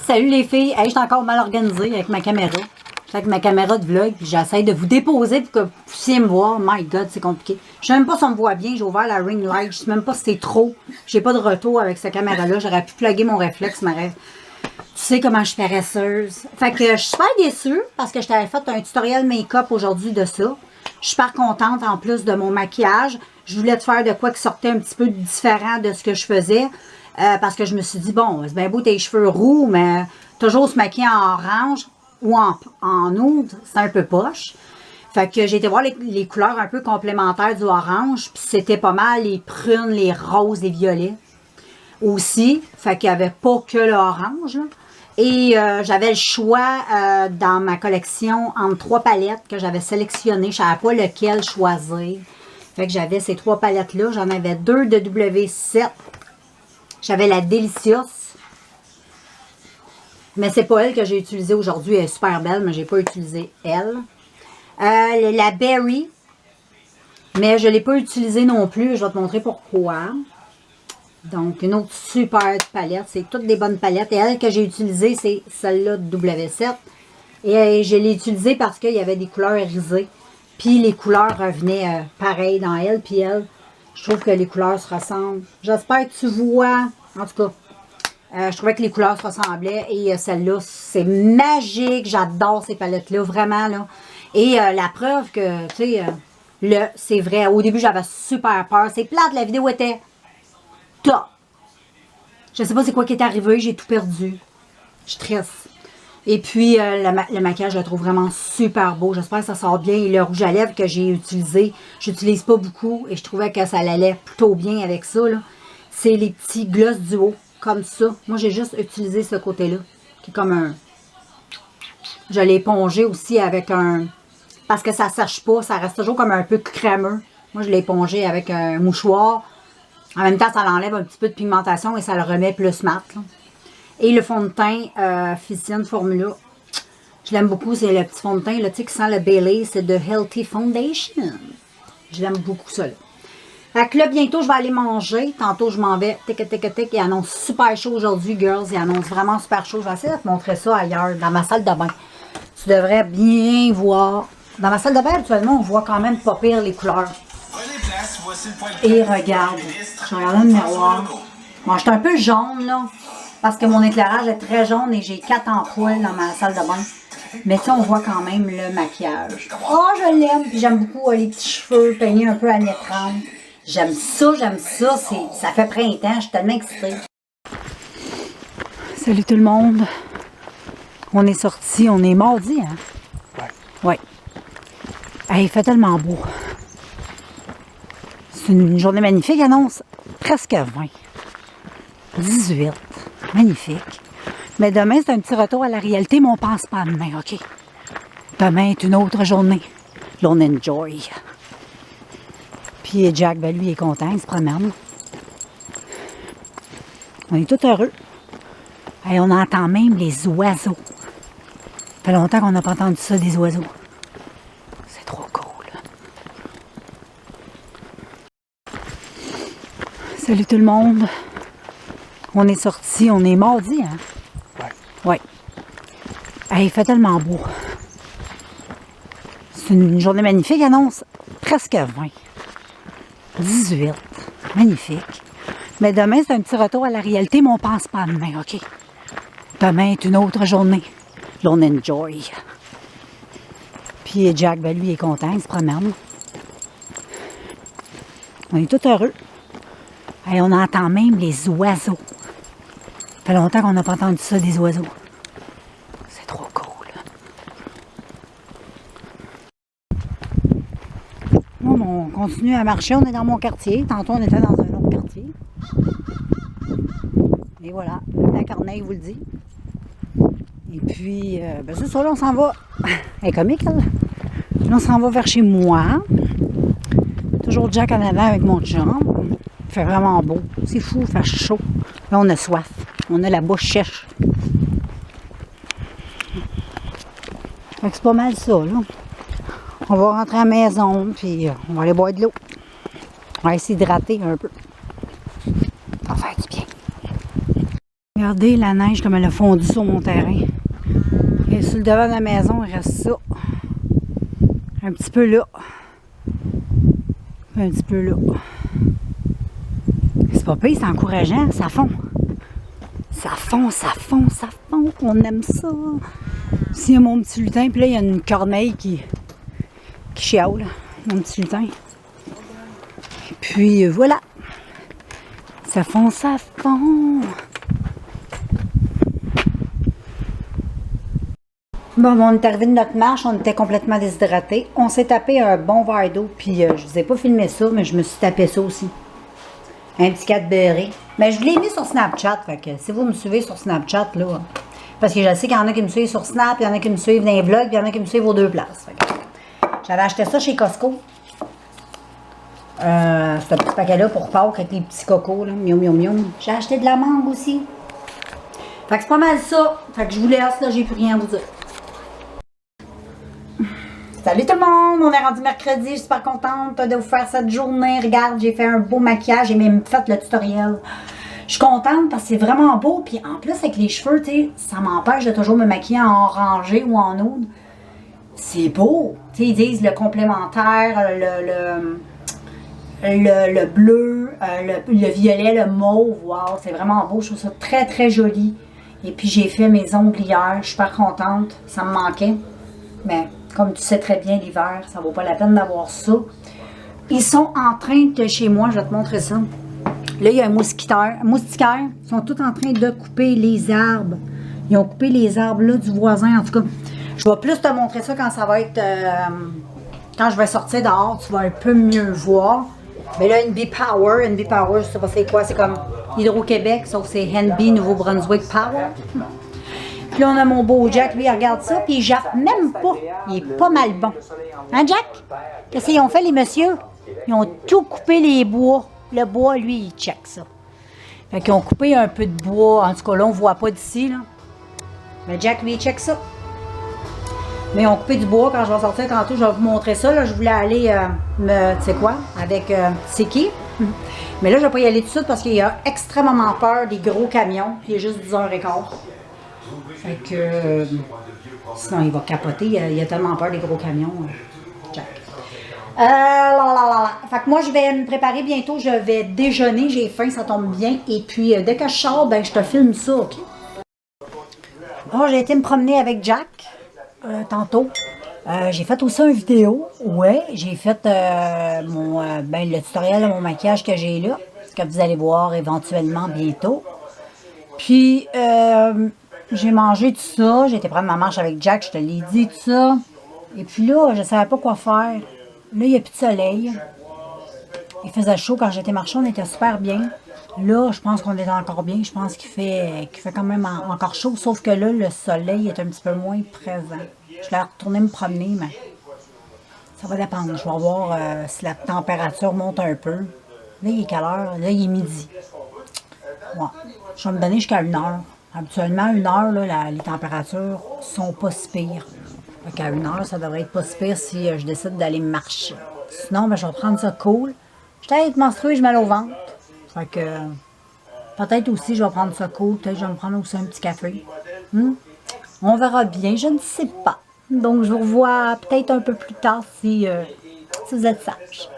Salut les filles, hey, je suis encore mal organisée avec ma caméra. Je suis avec ma caméra de vlog, puis j'essaie de vous déposer pour que vous puissiez me voir. My God, c'est compliqué. Je sais même pas si on me voit bien, j'ai ouvert la ring light, je sais même pas si c'est trop. J'ai pas de retour avec cette caméra-là, j'aurais pu plugger mon réflexe, mais tu sais comment je suis paresseuse. Fait que je suis super déçue parce que je t'avais fait un tutoriel make-up aujourd'hui de ça. Je suis super contente en plus de mon maquillage. Je voulais te faire de quoi qui sortait un petit peu différent de ce que je faisais. Parce que je me suis dit, bon, c'est bien beau tes cheveux roux, mais toujours se maquiller en orange ou en nude, c'est un peu poche. Fait que j'ai été voir les couleurs un peu complémentaires du orange, puis c'était pas mal les prunes, les roses, les violets aussi. Fait qu'il n'y avait pas que l'orange. Et j'avais le choix dans ma collection entre 3 palettes que j'avais sélectionnées. Je ne savais pas lequel choisir. Fait que j'avais ces 3 palettes-là. J'en avais 2 de W7. J'avais la Delicious. Mais c'est pas elle que j'ai utilisée aujourd'hui. Elle est super belle, mais j'ai pas utilisé elle. La Berry. Mais je ne l'ai pas utilisée non plus. Je vais te montrer pourquoi. Donc, une autre super palette. C'est toutes des bonnes palettes. Et elle que j'ai utilisée, c'est celle-là de W7. Et je l'ai utilisée parce qu'il y avait des couleurs irisées. Puis les couleurs revenaient pareil dans elle. Puis elle, je trouve que les couleurs se ressemblent. J'espère que tu vois. En tout cas, je trouvais que les couleurs se ressemblaient. Et celle-là, c'est magique. J'adore ces palettes-là, vraiment. Là. Et la preuve que, tu sais, c'est vrai. Au début, j'avais super peur. C'est plate, la vidéo était top. Je sais pas c'est quoi qui est arrivé. J'ai tout perdu. Je stresse. Et puis, le maquillage, je le trouve vraiment super beau. J'espère que ça sort bien. Et le rouge à lèvres que j'ai utilisé, j'utilise pas beaucoup. Et je trouvais que ça allait plutôt bien avec ça. C'est les petits gloss duo, comme ça. Moi, j'ai juste utilisé ce côté-là, qui est comme un... Je l'ai épongé aussi avec un... Parce que ça sèche pas, ça reste toujours comme un peu crémeux. Moi, je l'ai épongé avec un mouchoir. En même temps, ça l'enlève un petit peu de pigmentation et ça le remet plus mat, là. Et le fond de teint Physician Formula, je l'aime beaucoup. C'est le petit fond de teint là, tu sais, qui sent le Bailey. C'est de Healthy Foundation. Je l'aime beaucoup, ça. Là. Fait que là, bientôt, je vais aller manger. Tantôt, je m'en vais. Tic, tic, tic. Il annonce super chaud aujourd'hui, girls. Il annonce vraiment super chaud. Je vais essayer de te montrer ça ailleurs, dans ma salle de bain. Tu devrais bien voir. Dans ma salle de bain, habituellement, on voit quand même pas pire les couleurs. Et regarde. Je regarde le miroir. Bon, je suis un peu jaune, là. Parce que mon éclairage est très jaune et j'ai 4 ampoules dans ma salle de bain. Mais tu on voit quand même le maquillage. Oh, je l'aime. Puis j'aime beaucoup les petits cheveux peignés un peu années 30. J'aime ça, j'aime ça. Ça fait printemps. Je suis tellement excitée. Salut tout le monde. On est sorti. On est mardi, hein? Ouais. Hey, il fait tellement beau. C'est une journée magnifique. Annonce presque 20. 18. Magnifique. Mais demain, c'est un petit retour à la réalité, mais on pense pas à demain, OK? Demain est une autre journée. Là, on enjoy. Puis Jack, ben, lui, il est content, il se promène. On est tous heureux. Et on entend même les oiseaux. Ça fait longtemps qu'on n'a pas entendu ça, des oiseaux. C'est trop cool. Salut tout le monde. On est sorti, on est mardi, hein? Ouais. Hey, il fait tellement beau. C'est une journée magnifique, annonce presque 20. 18. Magnifique. Mais demain, c'est un petit retour à la réalité, mais on pense pas à demain, OK? Demain est une autre journée. Là, on enjoy. Puis Jack, ben, lui, il est content, il se promène. On est tous heureux. Et on entend même les oiseaux. Ça fait longtemps qu'on n'a pas entendu ça, des oiseaux. C'est trop cool. Bon, on continue à marcher. On est dans mon quartier. Tantôt, on était dans un autre quartier. Et voilà. La Corneille vous le dit. Et puis, ben c'est ça. Là, on s'en va. Elle est comique, elle. Là, on s'en va vers chez moi. Toujours Jack en avant avec mon chum. Il fait vraiment beau. C'est fou, il fait chaud. Là, on a soif. On a la bouche sèche. Fait que c'est pas mal ça, là. On va rentrer à la maison, puis on va aller boire de l'eau. On va s'hydrater un peu. Ça va faire du bien. Regardez la neige comme elle a fondu sur mon terrain. Et sur le devant de la maison, il reste ça. Un petit peu là. Un petit peu là. C'est pas pire, c'est encourageant, ça fond. Ça fond, ça fond, ça fond. On aime ça. Ici, il y a mon petit lutin, puis là, il y a une corneille qui chiale, mon petit lutin. Et puis, voilà. Ça fond, ça fond. Bon, on est arrivé de notre marche, on était complètement déshydratés. On s'est tapé un bon verre d'eau, puis je vous ai pas filmé ça, mais je me suis tapé ça aussi. Un petit Cadbury. Mais je vous l'ai mis sur Snapchat, fait que si vous me suivez sur Snapchat, là, parce que je sais qu'il y en a qui me suivent sur Snap, il y en a qui me suivent dans les vlogs, puis il y en a qui me suivent aux deux places. J'avais acheté ça chez Costco. Ce petit paquet-là pour Pâques avec les petits cocos, là, miam miam miam. J'ai acheté de la mangue aussi. Fait que c'est pas mal ça. Fait que je vous laisse, là, j'ai plus rien à vous dire. Salut tout le monde, on est rendu mercredi, je suis super contente de vous faire cette journée. Regarde, j'ai fait un beau maquillage, j'ai même fait le tutoriel. Je suis contente parce que c'est vraiment beau, puis en plus avec les cheveux, tu sais, ça m'empêche de toujours me maquiller en orangé ou en oud. C'est beau, tu sais, ils disent le complémentaire, le bleu, le violet, le mauve, wow, c'est vraiment beau, je trouve ça très très joli. Et puis j'ai fait mes ongles hier, je suis super contente, ça me manquait, mais... Comme tu sais très bien, l'hiver, ça vaut pas la peine d'avoir ça. Ils sont en train de, chez moi, je vais te montrer ça. Là, il y a un moustiquaire. Ils sont tous en train de couper les arbres. Ils ont coupé les arbres là du voisin. En tout cas, je vais plus te montrer ça quand ça va être... quand je vais sortir dehors, tu vas un peu mieux voir. Mais là, NB Power, je sais pas c'est quoi, c'est comme Hydro-Québec, sauf c'est NB Nouveau-Brunswick Power. Puis là, on a mon beau Jack, lui, il regarde ça, puis il jappe même pas. Il est pas mal bon. Hein, Jack? Qu'est-ce qu'ils ont fait, les messieurs? Ils ont tout coupé les bois. Le bois, lui, il check ça. Fait qu'ils ont coupé un peu de bois. En tout cas, là, on voit pas d'ici, là. Mais Jack, lui, il check ça. Mais ils ont coupé du bois. Quand je vais sortir tantôt, je vais vous montrer ça. Là, je voulais aller, tu sais quoi, avec c'est qui? Mais là, je vais pas y aller tout de suite parce qu'il a extrêmement peur des gros camions. Puis il est juste 10h15. Fait que, sinon il va capoter, il a tellement peur des gros camions, Jack. Fait que moi je vais me préparer bientôt, je vais déjeuner, j'ai faim, ça tombe bien. Et puis dès que je sors, ben je te filme ça, ok? Bon, j'ai été me promener avec Jack, tantôt. J'ai fait aussi une vidéo, ouais, j'ai fait le tutoriel de mon maquillage que j'ai là, ce que vous allez voir éventuellement bientôt. Puis, j'ai mangé tout ça, j'ai été prendre ma marche avec Jack, je te l'ai dit, tout ça. Et puis là, je ne savais pas quoi faire. Là, il n'y a plus de soleil. Il faisait chaud quand j'étais marcher, on était super bien. Là, je pense qu'on est encore bien. Je pense qu'il fait quand même encore chaud, sauf que là, le soleil est un petit peu moins présent. Je vais retourner me promener, mais ça va dépendre. Je vais voir si la température monte un peu. Là, il est quelle heure? Là, il est midi. Ouais. Je vais me donner jusqu'à 1h. Habituellement, 1h, là, les températures sont pas si pires. Donc à 1h, ça devrait être pas si pire si je décide d'aller marcher. Sinon, ben, je vais prendre ça cool. Je vais être menstruée, j'ai mal au ventre. Fait que peut-être aussi, je vais prendre ça cool. Peut-être que je vais me prendre aussi un petit café. On verra bien, je ne sais pas. Donc, je vous revois peut-être un peu plus tard si vous êtes sages.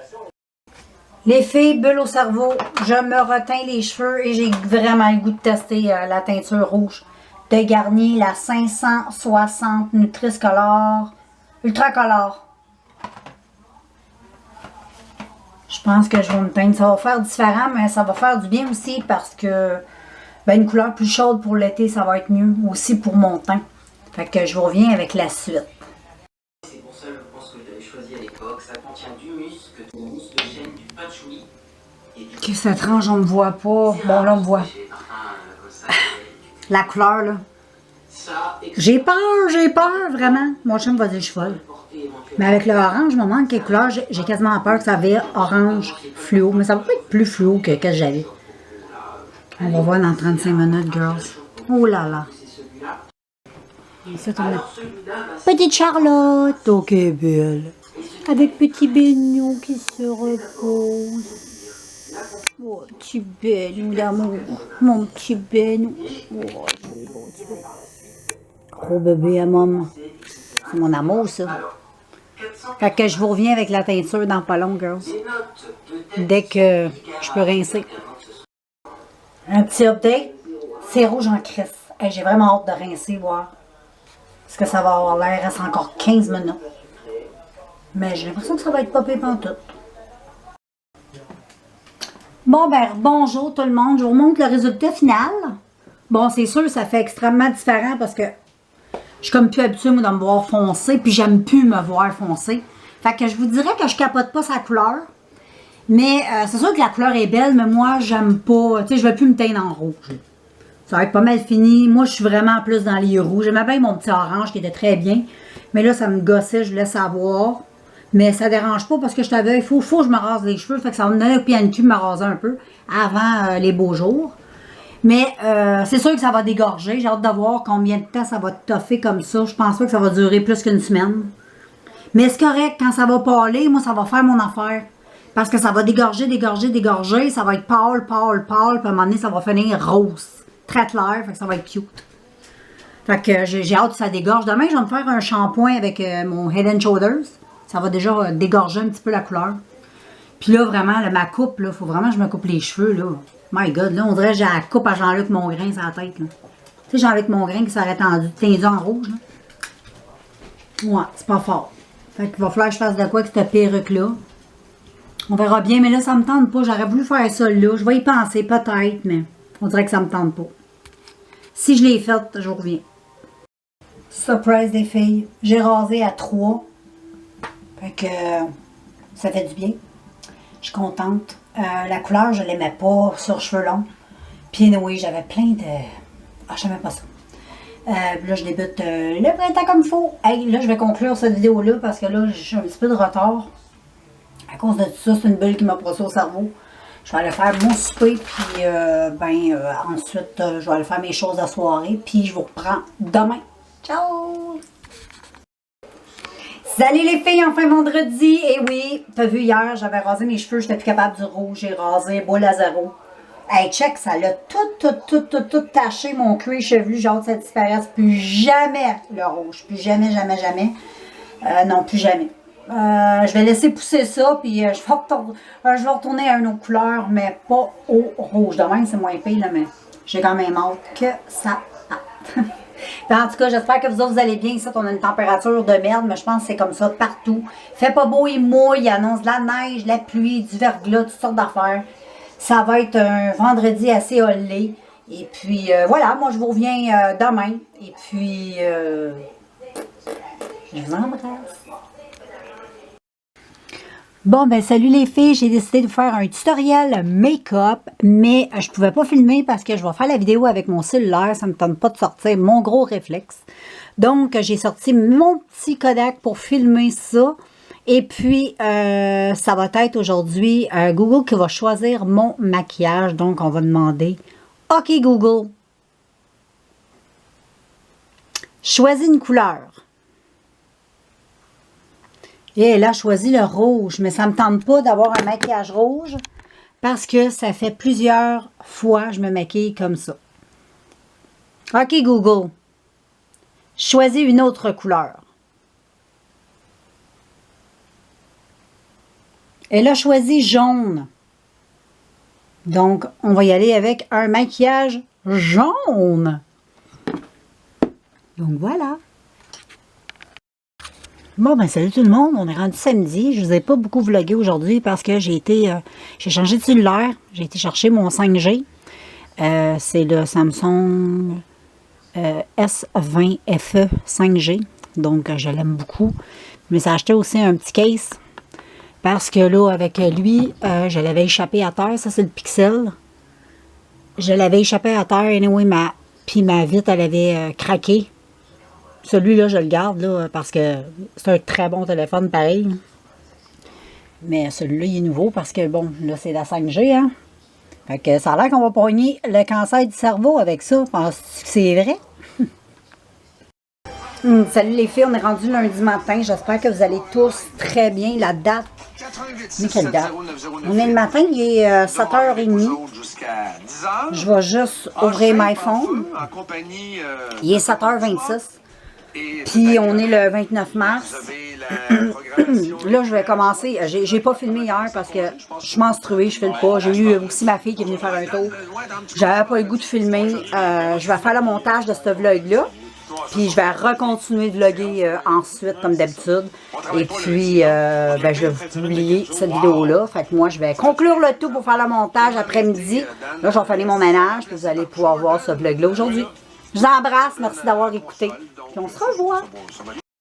Les filles, bulle au cerveau, je me reteins les cheveux et j'ai vraiment le goût de tester la teinture rouge de Garnier, la 560 Nutri-Color, Ultra Color. Je pense que je vais me teindre. Ça va faire différent, mais ça va faire du bien aussi parce que ben, une couleur plus chaude pour l'été, ça va être mieux aussi pour mon teint. Fait que je vous reviens avec la suite. C'est pour ça, je pense que je l'avais choisi à l'époque. Ça contient du muscle, de la mousse de chêne, du patchouli. Que ça tranche, on ne me voit pas. Bon, là, on me voit. La couleur, là. J'ai peur, vraiment. Mon chum va dire que je suis folle. Mais avec le orange, je me demande quelle couleur. J'ai quasiment peur que ça vire orange fluo. Mais ça va pas être plus fluo que ce que j'avais. On va voir dans 35 minutes, girls. Oh là là. C'est une petite Charlotte. Ok, belle. Avec petit Bignou qui se repose. Oh, petit Benou d'amour. Mon petit Benou. Oh, joli beau petit Benou. Gros bébé à maman. C'est mon amour, ça. Fait que je vous reviens avec la teinture dans pas long, girls. Dès que je peux rincer. Un petit update. C'est rouge en crisse. Hey, j'ai vraiment hâte de rincer, voir ce que ça va avoir l'air. Il reste encore 15 minutes. Mais j'ai l'impression que ça va être pas pire pantoute. Bon, ben, bonjour tout le monde. Je vous montre le résultat final. Bon, c'est sûr, ça fait extrêmement différent parce que je suis comme plus habituée, moi, de me voir foncer. Puis j'aime plus me voir foncer. Fait que je vous dirais que je capote pas sa couleur. Mais c'est sûr que la couleur est belle, mais moi, j'aime pas. Tu sais, je vais plus me teindre en rouge. Ça va être pas mal fini. Moi, je suis vraiment plus dans les rouges. J'aimais bien mon petit orange qui était très bien. Mais là, ça me gossait, je voulais savoir. Mais ça dérange pas parce que je t'avais, il faut que je me rase les cheveux. Fait que ça va me donner le pied à cul de me raser un peu avant les beaux jours. Mais c'est sûr que ça va dégorger. J'ai hâte de voir combien de temps ça va toffer comme ça. Je pense pas que ça va durer plus qu'une semaine. Mais c'est correct, quand ça va pâler, moi, ça va faire mon affaire. Parce que ça va dégorger, dégorger, dégorger. Ça va être pâle, pâle, pâle. Puis à un moment donné, ça va finir rose. Très clair, fait que ça va être cute. Fait que j'ai hâte que ça dégorge. Demain, je vais me faire un shampoing avec mon Head and Shoulders. Ça va déjà dégorger un petit peu la couleur. Puis là, vraiment, là, ma coupe, là, faut vraiment que je me coupe les cheveux, là. My God, là, on dirait que j'ai la coupe à Jean-Luc Mongrain sur la tête, là. Tu sais, Jean-Luc Mongrain qui s'aurait tendu en rouge, là. Ouais, c'est pas fort. Fait qu'il va falloir que je fasse de quoi avec cette perruque-là. On verra bien, mais là, ça me tente pas. J'aurais voulu faire ça là. Je vais y penser, peut-être, mais on dirait que ça me tente pas. Si je l'ai faite, je reviens. Surprise des filles. J'ai rasé à 3. Fait que ça fait du bien. Je suis contente. La couleur, je l'aimais pas sur cheveux longs. Puis oui, j'avais plein de... Ah, je n'aimais pas ça. Là, je débute le printemps comme il faut. Hey, là, je vais conclure cette vidéo-là parce que là, j'ai un petit peu de retard. À cause de tout ça, c'est une bulle qui m'a passé au cerveau. Je vais aller faire mon souper, puis ensuite, je vais aller faire mes choses de soirée, puis je vous reprends demain. Ciao! Salut les filles, enfin vendredi! Et oui, t'as vu hier, j'avais rasé mes cheveux, j'étais plus capable du rouge, j'ai rasé boule à zéro. Hey, check, ça l'a tout taché, mon cuir chevelu, j'ai hâte que ça disparaisse. Plus jamais le rouge, plus jamais, jamais, jamais. Non, plus jamais. Je vais laisser pousser ça, puis je vais retourner à une autre couleur, mais pas au rouge. Demain, c'est moins pire, là, mais j'ai quand même hâte que ça parte. En tout cas, j'espère que vous autres, vous allez bien. Ici, on a une température de merde, mais je pense que c'est comme ça partout. Il fait pas beau, il mouille, il annonce de la neige, de la pluie, du verglas, toutes sortes d'affaires. Ça va être un vendredi assez holé. Et puis, voilà, moi, je vous reviens demain. Et puis, je vous embrasse. Bon, ben salut les filles, j'ai décidé de vous faire un tutoriel make-up, mais je pouvais pas filmer parce que je vais faire la vidéo avec mon cellulaire, ça me tente pas de sortir mon gros réflexe. Donc, j'ai sorti mon petit Kodak pour filmer ça. Et puis, ça va être aujourd'hui Google qui va choisir mon maquillage. Donc, on va demander, OK Google, choisis une couleur. Et elle a choisi le rouge, mais ça ne me tente pas d'avoir un maquillage rouge parce que ça fait plusieurs fois que je me maquille comme ça. OK Google, choisis une autre couleur. Elle a choisi jaune. Donc, on va y aller avec un maquillage jaune. Donc, voilà. Bon, ben salut tout le monde, on est rendu samedi. Je ne vous ai pas beaucoup vlogué aujourd'hui parce que j'ai changé de cellulaire. J'ai été chercher mon 5G. C'est le Samsung S20 FE 5G. Donc, je l'aime beaucoup. Mais ça a acheté aussi un petit case. Parce que là, avec lui, je l'avais échappé à terre. Ça, c'est le Pixel. Je l'avais échappé à terre. Anyway, puis ma vitre, elle avait craqué. Celui-là, je le garde là, parce que c'est un très bon téléphone pareil. Mais celui-là, il est nouveau parce que, bon, là, c'est la 5G, hein. Fait que ça a l'air qu'on va pogner le cancer du cerveau avec ça. Penses-tu que c'est vrai? Salut les filles, on est rendu lundi matin. J'espère que vous allez tous très bien. La date Mais quelle date? On est le matin, il est 7h30. Je vais juste ouvrir my phone. Il est 7h26. Puis on est le 29 mars. Là, je vais commencer. J'ai pas filmé hier parce que je suis menstruée, je filme pas. J'ai eu aussi ma fille qui est venue faire un tour. J'avais pas le goût de filmer. Je vais faire le montage de ce vlog-là. Puis je vais recontinuer de vlogger ensuite, comme d'habitude. Et puis, ben, je vais vous publier cette vidéo-là. Fait que moi, je vais conclure le tout pour faire le montage après-midi. Là, je vais faire mon ménage. Puis vous allez pouvoir voir ce vlog-là aujourd'hui. Je vous embrasse. Merci d'avoir écouté. Puis on se revoit.